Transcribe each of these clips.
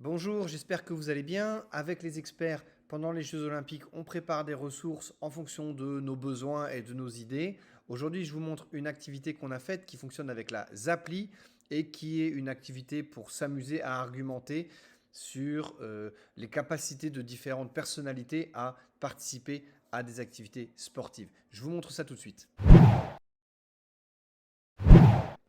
Bonjour, j'espère que vous allez bien. Avec les experts, pendant les Jeux Olympiques, on prépare des ressources en fonction de nos besoins et de nos idées. Aujourd'hui, je vous montre une activité qu'on a faite qui fonctionne avec la Zappli et qui est une activité pour s'amuser à argumenter sur les capacités de différentes personnalités à participer à des activités sportives. Je vous montre ça tout de suite.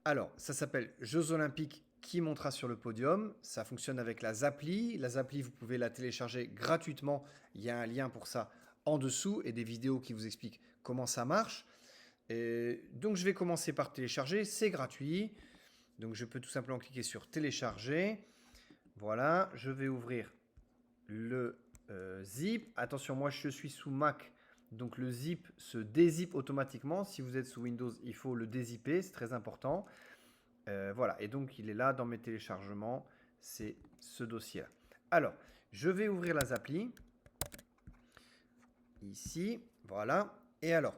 Alors, ça s'appelle Jeux Olympiques qui montera sur le podium. Ça fonctionne avec la Zappli. La Zappli, vous pouvez la télécharger gratuitement. Il y a un lien pour ça en dessous et des vidéos qui vous expliquent comment ça marche. Donc, je vais commencer par télécharger. C'est gratuit. Donc, je peux tout simplement cliquer sur télécharger. Voilà, je vais ouvrir le zip. Attention, moi, je suis sous Mac. Donc, le zip se dézip automatiquement. Si vous êtes sous Windows, il faut le dézipper. C'est très important. Voilà, et donc il est là dans mes téléchargements, c'est ce dossier-là. Alors, je vais ouvrir la Zappli, ici, voilà. Et alors,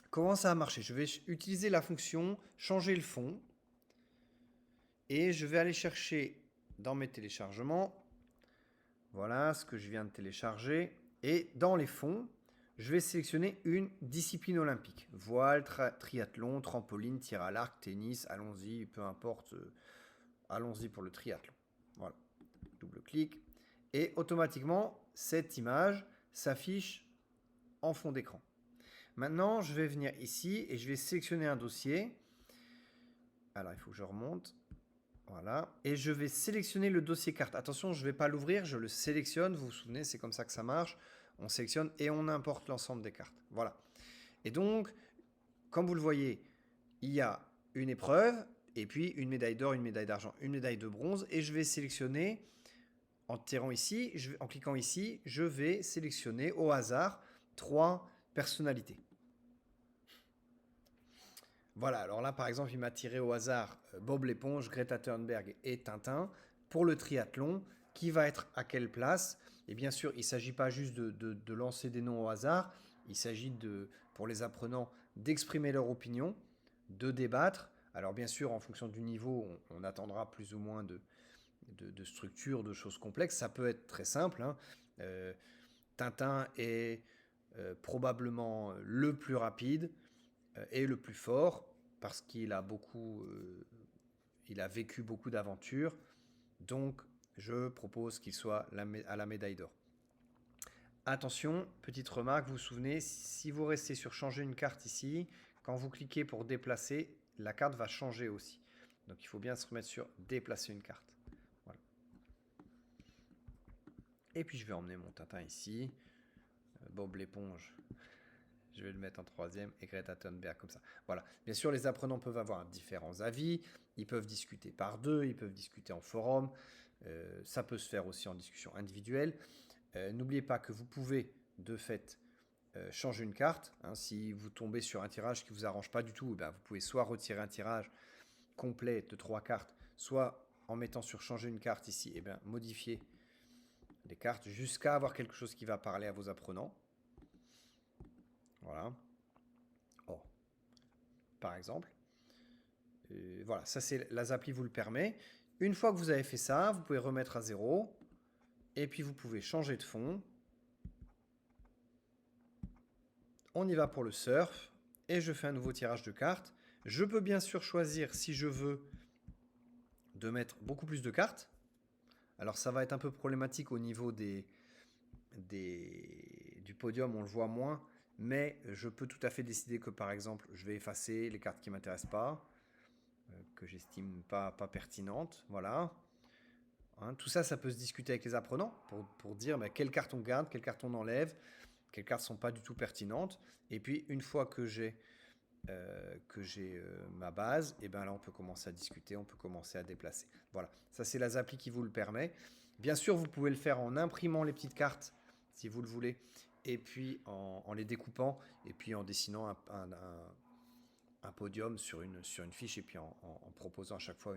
comment ça a marché? Je vais utiliser la fonction changer le fond, et je vais aller chercher dans mes téléchargements, voilà ce que je viens de télécharger, et dans les fonds, je vais sélectionner une discipline olympique. Voile, triathlon, trampoline, tir à l'arc, tennis, allons-y, peu importe, allons-y pour le triathlon. Voilà. Double-clic. Et automatiquement, cette image s'affiche en fond d'écran. Maintenant, je vais venir ici et je vais sélectionner un dossier. Alors, il faut que je remonte. Voilà. Et je vais sélectionner le dossier carte. Attention, je ne vais pas l'ouvrir, je le sélectionne. Vous vous souvenez, c'est comme ça que ça marche. On sélectionne et on importe l'ensemble des cartes. Voilà. Et donc, comme vous le voyez, il y a une épreuve et puis une médaille d'or, une médaille d'argent, une médaille de bronze. Et je vais sélectionner en cliquant ici, je vais sélectionner au hasard 3 personnalités. Voilà, alors là par exemple, il m'a tiré au hasard Bob l'éponge, Greta Thunberg et Tintin pour le triathlon. Qui va être à quelle place? Et bien sûr, il ne s'agit pas juste de lancer des noms au hasard, il s'agit pour les apprenants d'exprimer leur opinion, de débattre. Alors bien sûr, en fonction du niveau, on attendra plus ou moins de structures, de choses complexes. Ça peut être très simple, hein. Euh, Tintin est probablement le plus rapide et le plus fort parce qu'il a il a vécu beaucoup d'aventures. Donc, je propose qu'il soit à la médaille d'or. Attention, petite remarque, vous vous souvenez, si vous restez sur changer une carte ici, quand vous cliquez pour déplacer, la carte va changer aussi. Donc, il faut bien se remettre sur déplacer une carte. Voilà. Et puis, je vais emmener mon Tintin ici. Bob l'éponge, je vais le mettre en troisième, et Greta Thunberg comme ça. Voilà. Bien sûr, les apprenants peuvent avoir différents avis, ils peuvent discuter par deux, ils peuvent discuter en forum, ça peut se faire aussi en discussion individuelle. N'oubliez pas que vous pouvez, de fait, changer une carte. Hein. Si vous tombez sur un tirage qui ne vous arrange pas du tout, ben, vous pouvez soit retirer un tirage complet de 3 cartes, soit en mettant sur changer une carte ici, et bien, modifier les cartes jusqu'à avoir quelque chose qui va parler à vos apprenants. Voilà. Oh. Par exemple. Voilà, ça c'est la Zappli vous le permet. Une fois que vous avez fait ça, vous pouvez remettre à zéro. Et puis vous pouvez changer de fond. On y va pour le surf. Et je fais un nouveau tirage de cartes. Je peux bien sûr choisir si je veux de mettre beaucoup plus de cartes. Alors ça va être un peu problématique au niveau du podium, on le voit moins. Mais je peux tout à fait décider que par exemple, je vais effacer les cartes qui ne m'intéressent pas, que j'estime pas pertinentes. Voilà. Hein, tout ça, ça peut se discuter avec les apprenants pour dire quelles cartes on garde, quelles cartes on enlève, quelles cartes ne sont pas du tout pertinentes. Et puis, une fois que j'ai ma base, et ben là, on peut commencer à discuter, on peut commencer à déplacer. Voilà, ça c'est la Zappli qui vous le permet. Bien sûr, vous pouvez le faire en imprimant les petites cartes, si vous le voulez, et puis en les découpant, et puis en dessinant un podium sur une fiche, et puis en proposant à chaque fois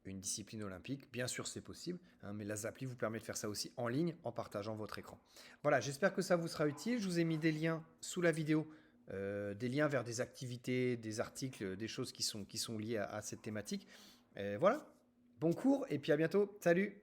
une discipline olympique. Bien sûr, c'est possible, hein, mais la Zappli vous permet de faire ça aussi en ligne en partageant votre écran. Voilà, j'espère que ça vous sera utile. Je vous ai mis des liens sous la vidéo, des liens vers des activités, des articles, des choses qui sont liées à cette thématique. Voilà, Bon cours et puis à bientôt. Salut!